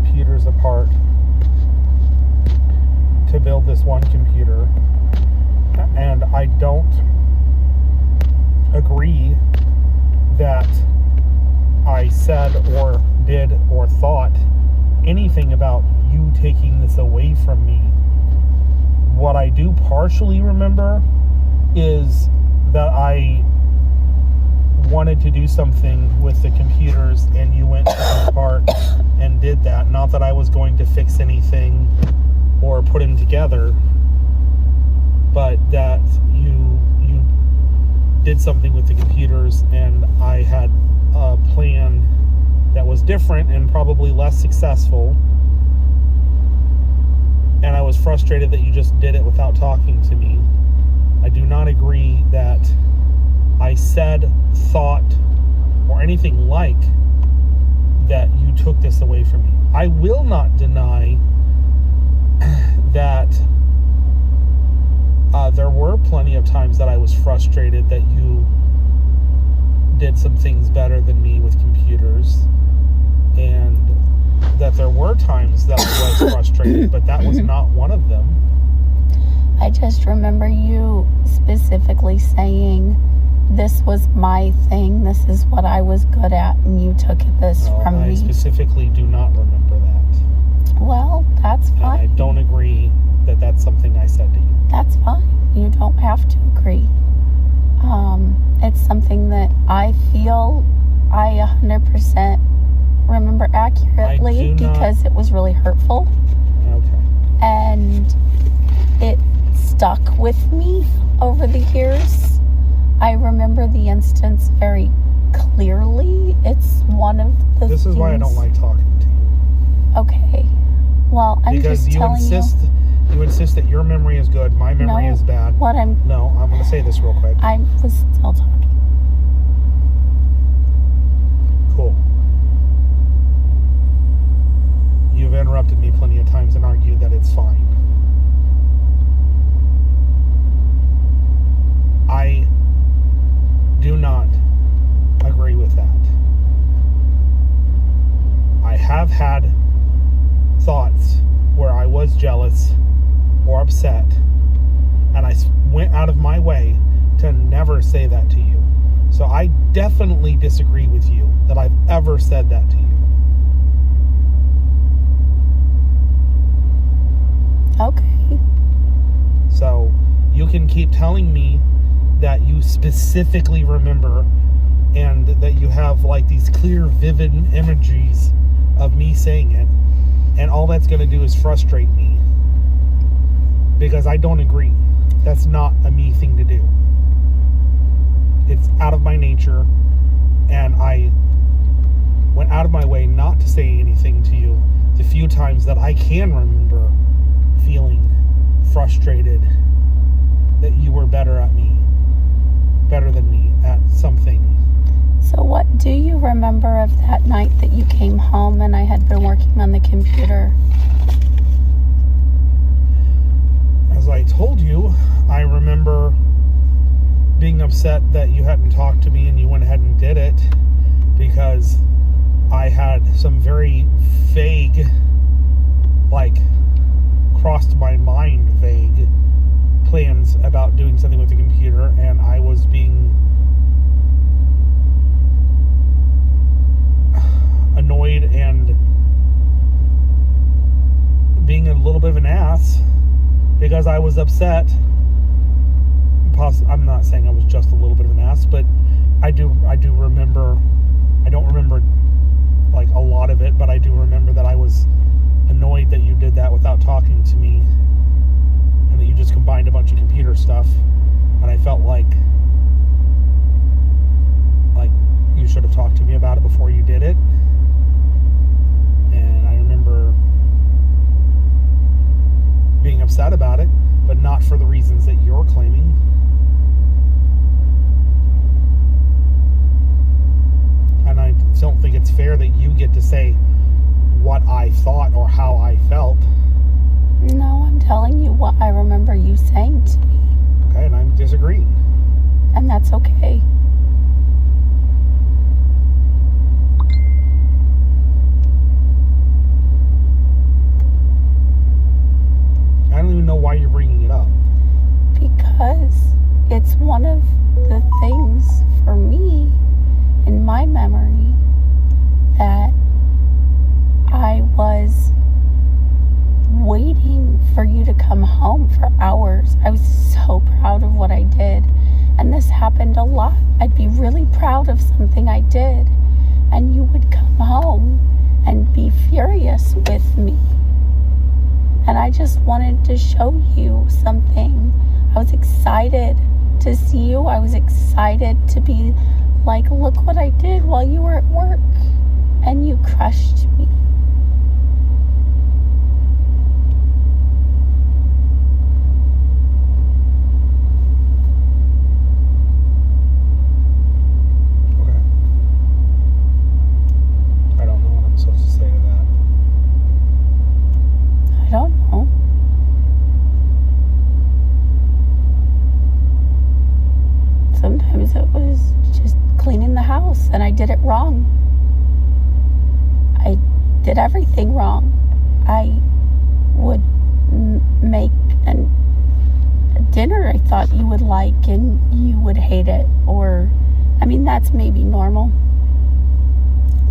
computers apart to build this one computer, and I don't agree that I said or did or thought anything about you taking this away from me. What I do partially remember is that I wanted to do something with the computers and you went to the park and did that. Not that I was going to fix anything or put them together, but that you did something with the computers, and I had a plan that was different and probably less successful, and I was frustrated that you just did it without talking to me. I do not agree that I said, thought, or anything like that you took this away from me. I will not deny that there were plenty of times that I was frustrated that you did some things better than me with computers, and that there were times that I was frustrated, but that was not one of them. I just remember you specifically saying, this was my thing, this is what I was good at, and you took this from me. I specifically do not remember that. Well, that's fine. And I don't agree that that's something I said to you. That's fine. You don't have to agree. It's something that I feel I 100% remember accurately because it was really hurtful. Okay. And it stuck with me over the years. I remember the instance very clearly. It's one of the This is why I don't like talking to you. Okay. Well, I'm just telling you. You insist that your memory is good, my memory is bad. No, I'm going to say this real quick. I was still talking. Cool. You've interrupted me plenty of times and argued that it's fine. I do not agree with that. I have had thoughts where I was jealous or upset, and I went out of my way to never say that to you. So I definitely disagree with you that I've ever said that to you. Okay. So you can keep telling me that you specifically remember and that you have like these clear, vivid images of me saying it, and all that's going to do is frustrate me because I don't agree. That's not a me thing to do. It's out of my nature, and I went out of my way not to say anything to you the few times that I can remember feeling frustrated that you were better than me at something. So what do you remember of that night that you came home and I had been working on the computer? As I told you, I remember being upset that you hadn't talked to me and you went ahead and did it because I had some very vague, crossed my mind vague plans about doing something with the computer, and I was being annoyed and being a little bit of an ass because I was upset. I'm not saying I was just a little bit of an ass, but I do remember. I don't remember a lot of it, but I do remember that I was annoyed that you did that without talking to me, and that you just combined a bunch of computer stuff, and I felt like you should have talked to me about it before you did it. And I remember being upset about it, but not for the reasons that you're claiming. And I don't think it's fair that you get to say what I thought or how I felt. No, I'm telling you what I remember you saying to me. Okay, and I'm disagreeing. And that's okay. for hours. I was so proud of what I did. And this happened a lot. I'd be really proud of something I did. And you would come home and be furious with me. And I just wanted to show you something. I was excited to see you. I was excited to be like, look what I did while you were at work. And you crushed me. Okay. I don't know what I'm supposed to say to that. I don't know. Sometimes it was just cleaning the house and I did it wrong. I did everything wrong. I would make a dinner I thought you would like and you would hate it. Or, I mean, that's maybe normal.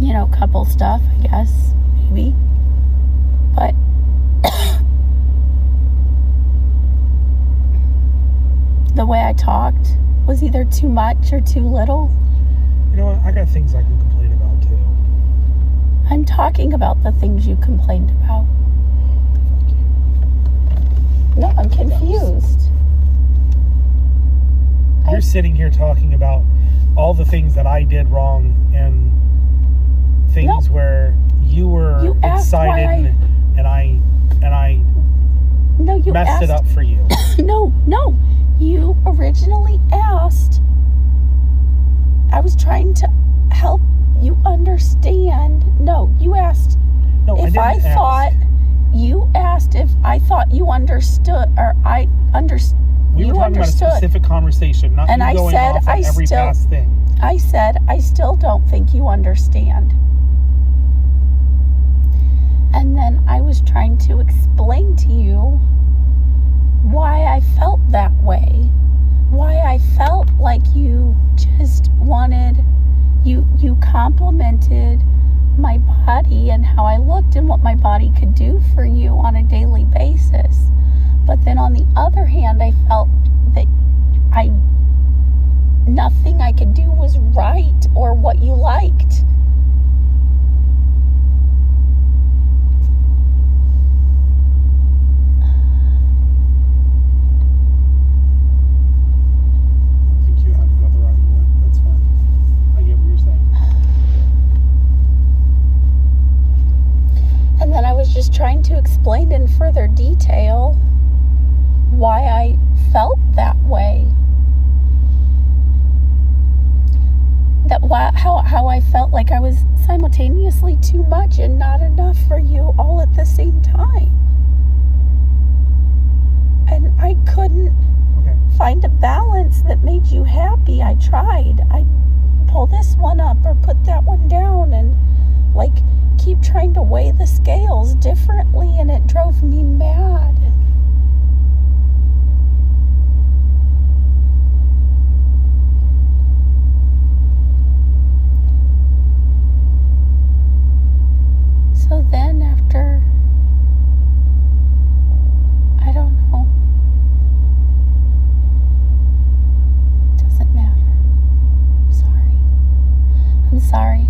You know, couple stuff, I guess, maybe. But the way I talked was either too much or too little. You know what? I got things I can complain about too. I'm talking about the things you complained about. No, I'm confused. You're sitting here talking about all the things that I did wrong and things where you were excited and I messed it up for you. No. You originally asked. I was trying to help you understand. No, you asked if I thought you asked if I thought you understood or I understood. We were talking about a specific conversation, not you going off on every past thing. I said, I still don't think you understand. And then I was trying to explain to you why I felt that way. Why I felt like you just wanted, you complimented my body and how I looked and what my body could do for you on a daily basis. But then on the other hand, I felt that nothing I could do was right or what you liked. I think you had to go the route you went. That's fine. I get what you're saying. And then I was just trying to explain in further detail why I felt that way. How I felt like I was simultaneously too much and not enough for you all at the same time. And I couldn't find a balance that made you happy. I tried. I pull this one up or put that one down and like keep trying to weigh the scales differently, and it drove me mad. So then after, I don't know, doesn't matter. I'm sorry.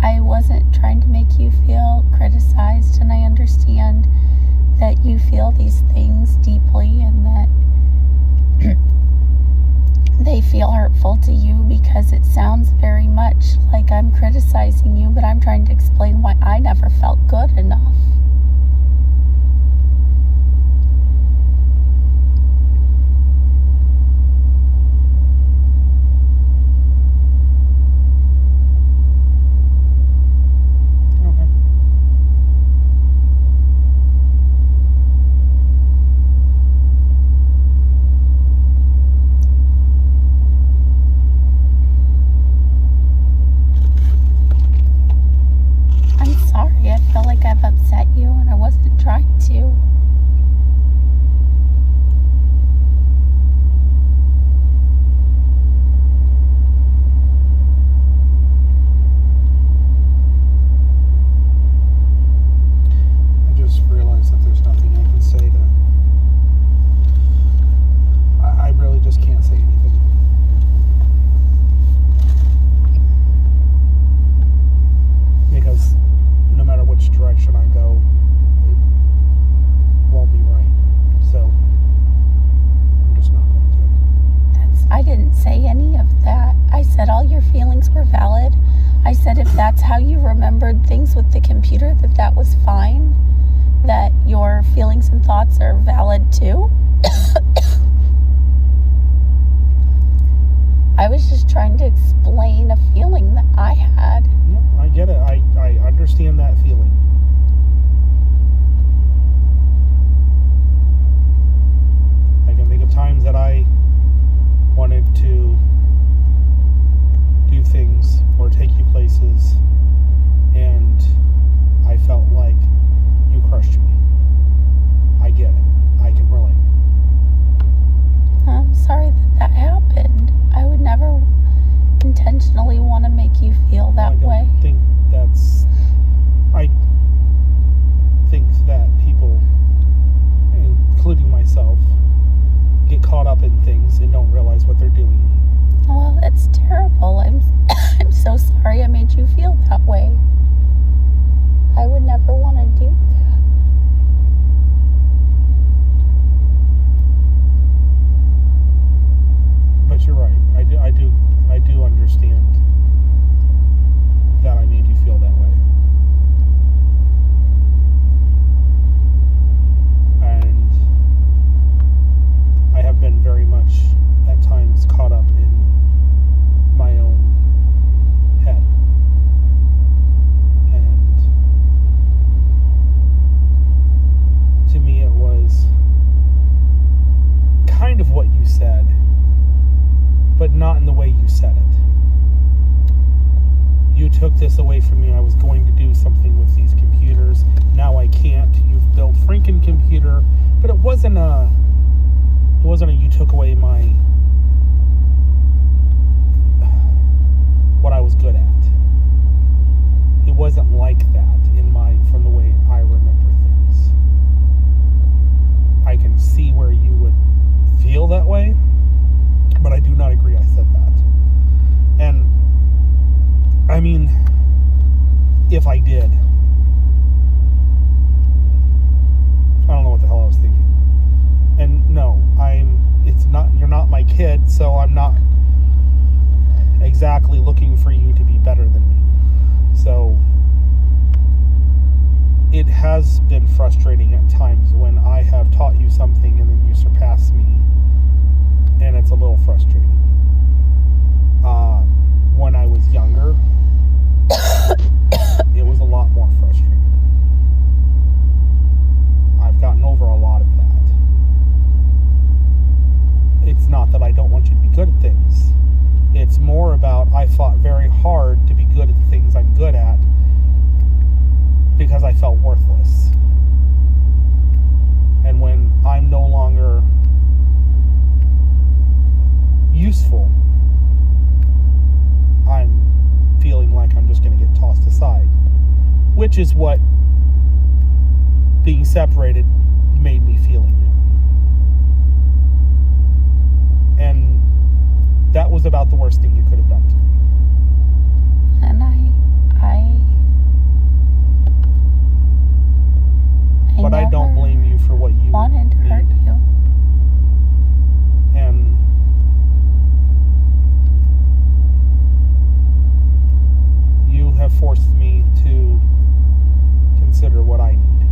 I wasn't trying to make you feel criticized, and I understand that you feel these things deeply and that they feel hurtful to you because it sounds very much like I'm criticizing you, but I'm trying to explain why I never felt good enough. remembered things with the computer, that was fine, that your feelings and thoughts are valid too. I was just trying to explain a feeling that I had. No, I get it. I understand that feeling. I can think of times that I wanted to do things or take you places, and I felt like you crushed me. I get it. I can relate. I'm sorry that happened. I would never intentionally want to make you feel that way. I think that people, including myself, get caught up in things and don't realize what they're doing. Well, that's terrible. I'm so sorry I made you feel that way. I would never want to do that. But you're right. I do understand that I made you feel that way. And I have been very much at times caught up in my own head. And to me it was kind of what you said, but not in the way you said it. You took this away from me. I was going to do something with these computers. Now I can't. You've built Franken-computer, but it wasn't a you took away my what I was good at. It wasn't like that from the way I remember things. I can see where you would feel that way, but I do not agree I said that. And I mean, if I did, I don't know what the hell I was thinking. And no, you're not my kid, so I'm not exactly looking for you to be better than me. So it has been frustrating at times when I have taught you something and then you surpass me, and it's a little frustrating. When I was younger, it was a lot more frustrating. I've gotten over a lot of that. It's not that I don't want you to be good at things. It's more about I fought very hard to be good at the things I'm good at because I felt worthless. And when I'm no longer useful, I'm feeling like I'm just going to get tossed aside, which is what being separated made me feel again. And that was about the worst thing you could have done to me. And but I don't blame you for what you wanted to hurt you. And you have forced me to consider what I need.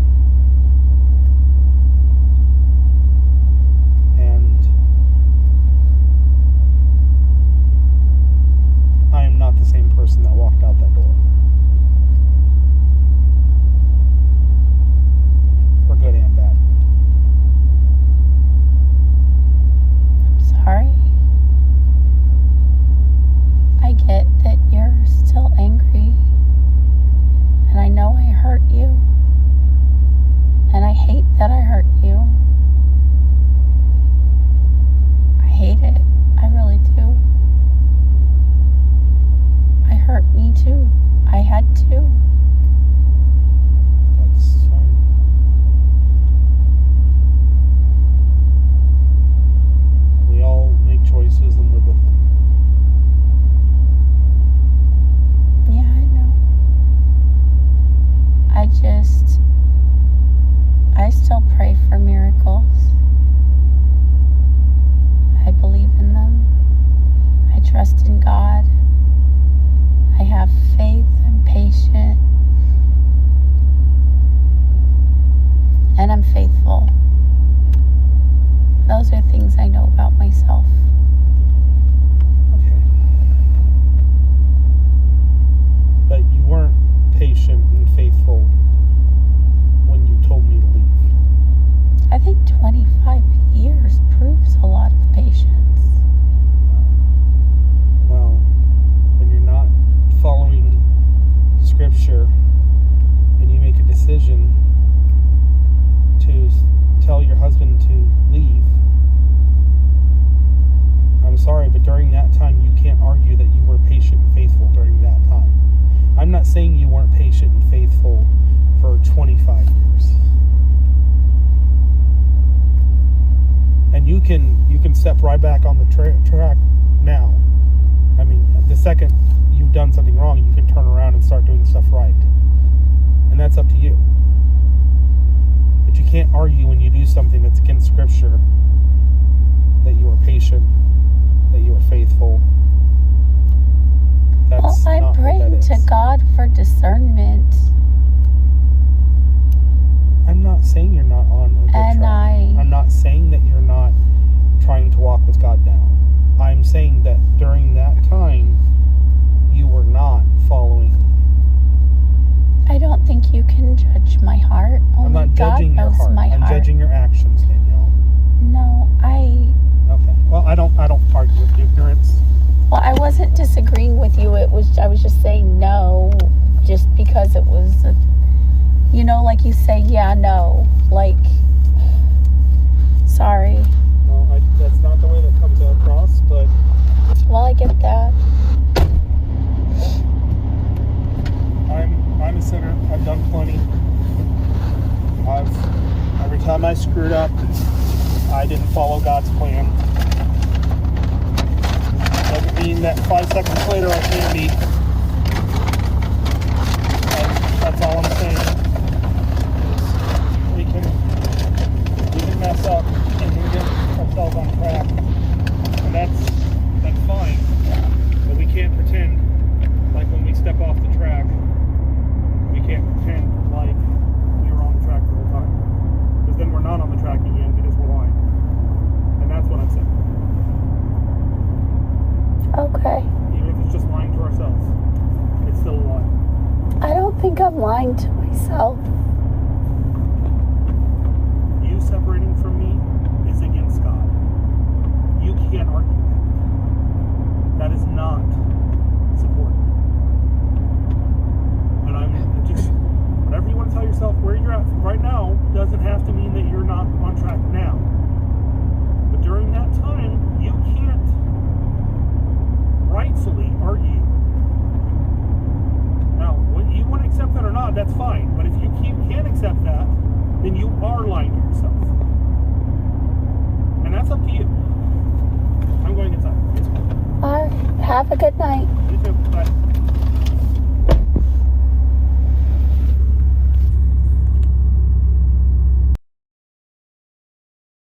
And I am not the same person that walked out that door. For good and bad. I'm sorry. I get that you're still angry, and I know I hurt you, and I hate that I hurt you. I hate it. I really do. I hurt me too. I had to. That's fine. We all make choices and live with them. Yeah, I know. I still pray for miracles. I believe in them. I trust in God. I have faith. I'm patient. faithful. Those are things I know about myself. Okay. But you weren't patient and faithful when you told me to leave. I think 25 years proves a lot of patience. Well, when you're not following scripture and you make a decision to tell your husband to leave, I'm sorry, but during that time you can't argue that you were patient and faithful during that time. I'm not saying you weren't patient and faithful for 25 years. And you can step right back on the track now. I mean, the second you've done something wrong, you can turn around and start doing stuff right. And that's up to you. But you can't argue when you do something that's against scripture that you are patient, that you are faithful. That's well, I'm praying to God for discernment. I'm not saying you're not on a good track. I'm not saying that you're not trying to walk with God now. I'm saying that during that time, you were not following. I don't think you can judge my heart. Only I'm not judging God your knows heart. My I'm heart. judging your actions, Danielle. No, Okay. Well, I don't argue with ignorance. Well, I wasn't disagreeing with you. I was just saying no, just because it was, like you say, yeah, no, like, sorry. Well, that's not the way that comes across, but. Well, I get that. I'm a sinner. I've done plenty. Every time I screwed up, I didn't follow God's plan. Doesn't mean that 5 seconds later I can't be. That's all I'm saying. We can mess up and we get ourselves on track, and that's fine. But we can't pretend like when we step off the track, we can't pretend like we were on the track the whole time, because then we're not on the track again because we're lying, and that's what I'm saying. Okay. Even if it's just lying to ourselves, it's still a lie. I don't think I'm lying to myself. You separating from me is against God. You can't argue that. That is not supported. And I'm just, whatever you want to tell yourself where you're at right now doesn't have to mean that you're not on track now. But during that time, you can't rightfully argue. Now, whether you want to accept that or not, that's fine. But if you can't accept that, then you are lying to yourself. And that's up to you. I'm going inside. All right. Have a good night. You too. Bye.